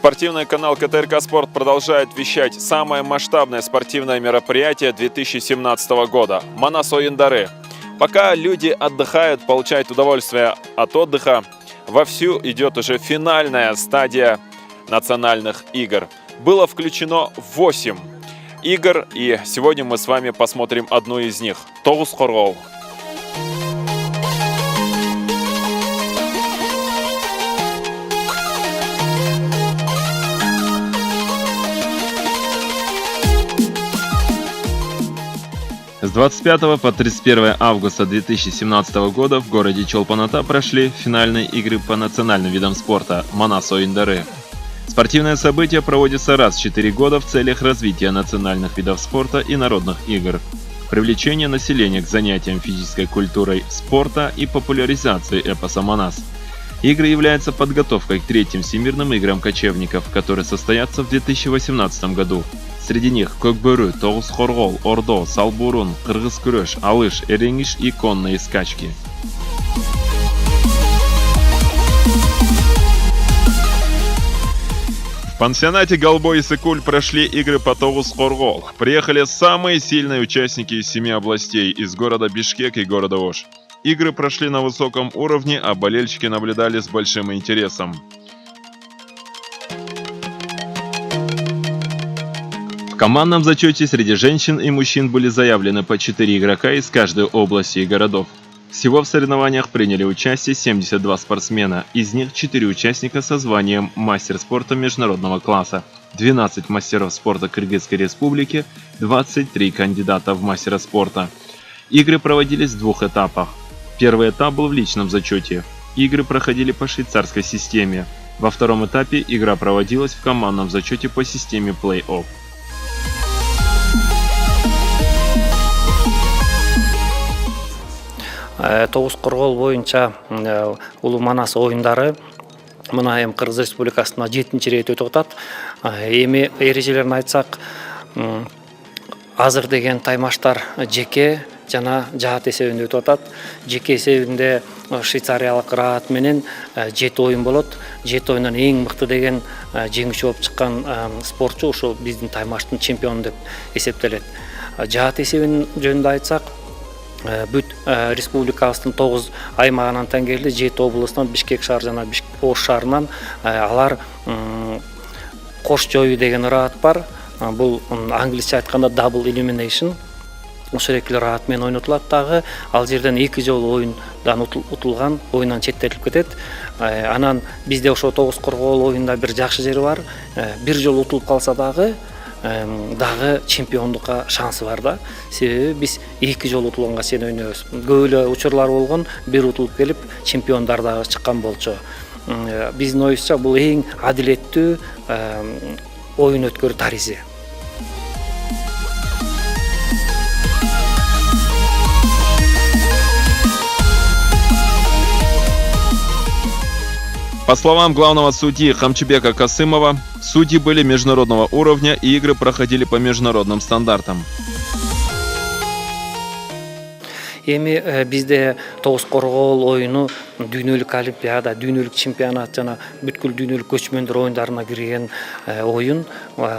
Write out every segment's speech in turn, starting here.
Спортивный канал КТРК Спорт продолжает вещать самое масштабное спортивное мероприятие 2017 года – Манас Оюндары. Пока люди отдыхают, получают удовольствие от отдыха, вовсю идет уже финальная стадия национальных игр. Было включено 8 игр, и сегодня мы с вами посмотрим одну из них – Тогуз Коргол. С 25 по 31 августа 2017 года в городе Чолпан-Ата прошли финальные игры по национальным видам спорта Манас Оюндары. Спортивное событие проводится раз в 4 года в целях развития национальных видов спорта и народных игр, привлечения населения к занятиям физической культурой спорта и популяризации эпоса Манас. Игры являются подготовкой к третьим всемирным играм кочевников, которые состоятся в 2018 году. Среди них Көкбөрі, Тогуз Коргол, Ордо, Салбурун, Кыргыз күреш, Алыш, Эреңиш и конные скачки. В пансионате Голбой и Сыкуль прошли игры по Тогуз Коргол. Приехали самые сильные участники из 7 областей, из города Бишкек и города Ош. Игры прошли на высоком уровне, а болельщики наблюдали с большим интересом. В командном зачете среди женщин и мужчин были заявлены по 4 игрока из каждой области и городов. Всего в соревнованиях приняли участие 72 спортсмена, из них 4 участника со званием мастер спорта международного класса, 12 мастеров спорта Кыргызской республики, 23 кандидата в мастера спорта. Игры проводились в 2 этапах. Первый этап был в личном зачете. Игры проходили по швейцарской системе. Во втором этапе игра проводилась в командном зачете по системе плей-офф. Тогуз Коргол боюнча улуу Манас оюндары мына эми Кыргыз Республикасында 7-чи рет өтүп атат. Эми эрежелерин айтсак, азыр деген таймаштар жеке жана жаат эсебинде өтүп атат. Жеке эсебинде швейцариялык Раат менен 7 оюн болот. 7 оюндан эң мыкты деген жеңүүчү болуп чыккан спортчу ушул биздин таймаштын чемпиону деп эсептелет. Жаат эсебин жөнүндө айтсак, бүт республикабыздын 9 аймагынан тең келди, 7 областынан, Бишкек шаар жана Ош шаарынан алар кош жою деген раат бар. Бул англисче айтканда double elimination. Ошол эки раат менен ойнотулат дагы. Ал жерден 2 жолу оюндан утулган, оюндан четтетилип кетет. Анан бизде ошо Тогуз Коргол оюнда бир жакшы жери бар. Бир жолу утулуп калса дагы чемпиондукка шансы бар да. Себеби биз 2 жолу утулганга сен ойнойбуз. Көп эле учурлар болгон, бир утулуп келип чемпиондар дагы чыккан болчу. Биздин оюбузча бул эң адилеттүү оюн өткөрүү тарихи. По словам главного судьи Камчыбека Касымова, судьи были международного уровня и игры проходили по международным стандартам. Эми бизде Тогуз Коргол оюну дүйнөлүк олимпиада, дүйнөлүк чемпионат жана бүткүл дүйнөлүк көчмөндөр оюндарына кирген оюн.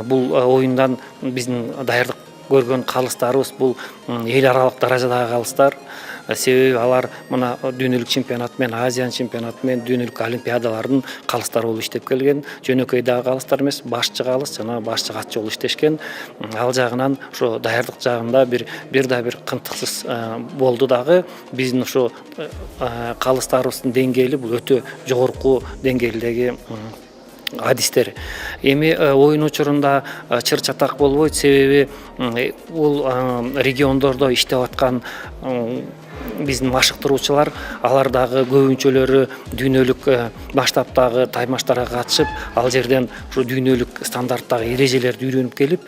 Бул оюндан биздин даярдык көргөн калыстарыбыз бул эл аралык даражадагы калыстар. Себеби алар мына дүйнөлүк чемпионат менен, Азия чемпионаты менен, дүйнөлүк олимпиадалардын калыстары болуп иштеп келген. Жөнөкөй дагы калыстар эмес, башчы калыс жана башчы катчы болуп иштешкен. Ал жагынан ошо даярдык жагында бир кынтыксыз болду дагы. Биздин ошо калыстарыбыздын деңгээли бул өтө жогорку деңгээлдеги адистер. Эми оюн учурунда чыр чатак болбойт, себеби бул региондордо иштеп аткан биздин машыктыруучулар, алар дагы көбүнчөлөрү дүйнөлүк масштабтагы таймаштарга катышып, ал жерден ушу дүйнөлүк стандарттагы эрежелерди үйрөнүп келип,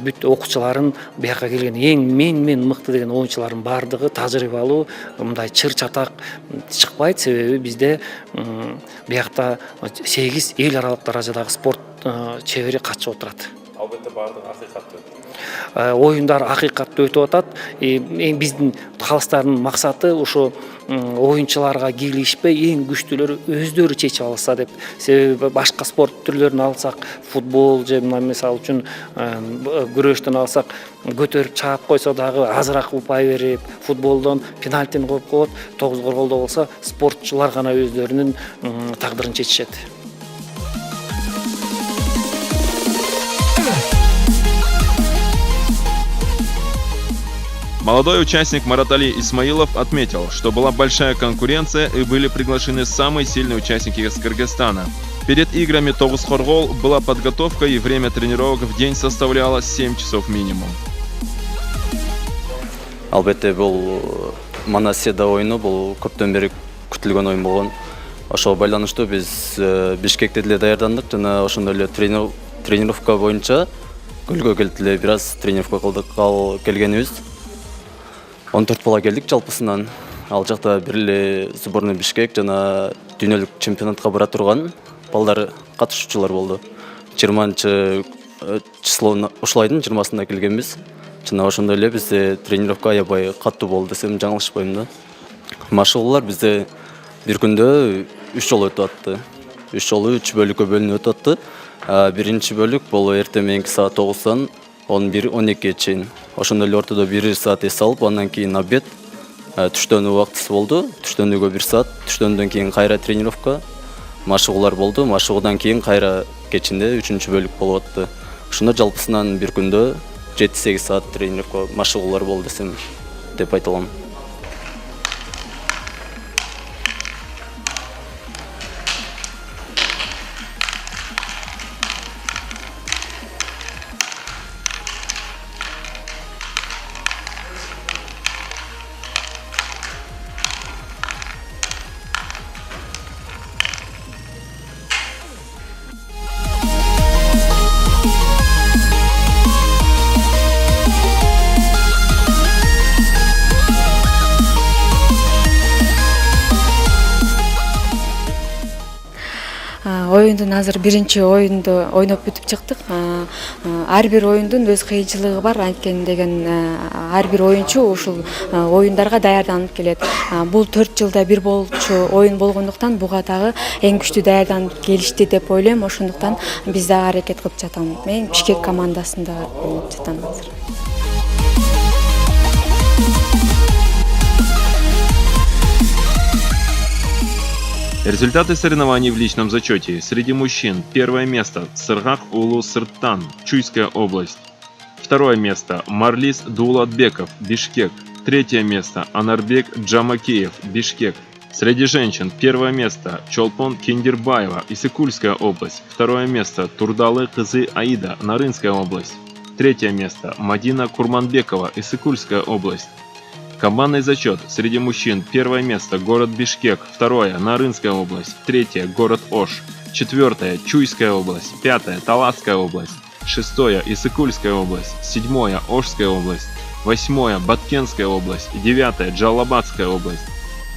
бүт окуучуларын бияка келген эң мен мыкты деген оюнчулардын бардыгы тажрыйбалуу, мындай чыр чатак чыкпайт, себеби бизде биякта 8 эл аралык даражадагы спорт чебери катышып отурат. Албетте бардыгы акыйкаттуу. оюндар акыйкатта өтүп атат. Эң биздин калыстардын максаты ошо оюнчуларга кийлигишпей эң күчтүүлөрү өздөрү чечип алса деп. Себеби башка спорт түрлөрүн алсак, футбол же мисалы үчүн күрөштөн алсак, көтөрүп чаап койсо дагы азыраак упай берип, футболдон пенальтини коюп коет, тогуз корголдо болсо спортчулар гана өздөрүнүн тагдырын чечишет. Молодой участник Маратали Исмаилов отметил, что была большая конкуренция и были приглашены самые сильные участники из Кыргызстана. Перед играми Тогуз-Хоргол была подготовка, и время тренировок в день составляло 7 часов минимум. Албетте бул Манасида оюну бул көптөн бери күтүлгөн оюн болгон. Ошого байланыштуу биз Бишкекте деле даярдандык жана ошондой эле тренировка боюнча Көлгө келип эле бир аз тренировка кылдык. Ал келгенибиз 14 бала келдик жалпысынан. Ал жакта бир эле сборный Бишкек жана дүйнөлүк чемпионатка бара турган балдар катышуучулар болду. 20 число ушул айдын 20-сында келгенбиз. Жана ошондой эле бизде тренировка аябай каттуу болду десем жаңылышпайм да. Машыгуулар бизде бир күндө 3 жолу өтүп атты. 3 жолу 3 бөлүккө бөлүнүп өтүп атты. Биринчи бөлүк бул эртең мененки саат 9-тан 11-12 чейин. Ошондой эле ортодо 1 саат эс алып, андан кийин обед, түштөнүү убактысы болду. Түштөнүүгө 1 саат, түштөндөн кийин кайра тренировка, машыгуулар болду. Машыгуудан кийин кайра кечинде 3-чү бөлүк болуп атты. Ошондо жалпысынан бир күндө 7-8 саат тренировка, машыгуулар болду десем деп айта алам. Оюндун азыр биринчи оюнду ойноп бүтүп чыктык. Ар бир оюндун өз кыйынчылыгы бар. Анткени деген ар бир оюнчу ушул оюндарга даярданып келет. Бул 4 жылда бир болчу оюн болгондуктан буга дагы эң күчтүү даярданып келишти деп ойлойм. Ошондуктан биз дагы аракет кылып жатабыз. Мен Бишкек командасында ойноп жатам азыр. Результаты соревнований в личном зачете. Среди мужчин первое место Сыргак Улу Сырттан, Чуйская область. Второе место Марлис Дулатбеков, Бишкек. Третье место Анарбек Джамакеев, Бишкек. Среди женщин первое место Чолпон Киндербаева, Исыкульская область. Второе место Турдалы Кызы Аида, Нарынская область. Третье место Мадина Курманбекова, Исыкульская область. Командный зачет. Среди мужчин первое место город Бишкек, второе Нарынская область, третье город Ош, четвертое Чуйская область, пятое Таласская область, шестое Исыкульская область, седьмое Ошская область, восьмое Баткенская область и девятое Джалабадская область.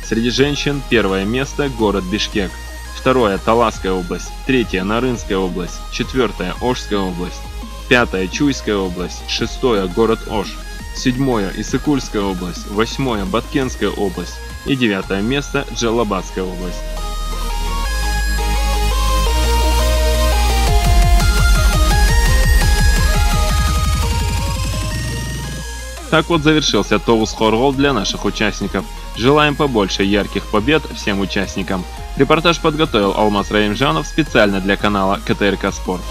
Среди женщин первое место город Бишкек, второе Таласская область, третье Нарынская область, четвертое Ошская область, пятое Чуйская область, шестое город Ош, седьмое Исыкульская область, восьмое Баткенская область и девятое место Джалабадская область. Так вот завершился Тогуз-Хоргол для наших участников. Желаем побольше ярких побед всем участникам. Репортаж подготовил Алмаз Раимжанов специально для канала КТРК Спорт.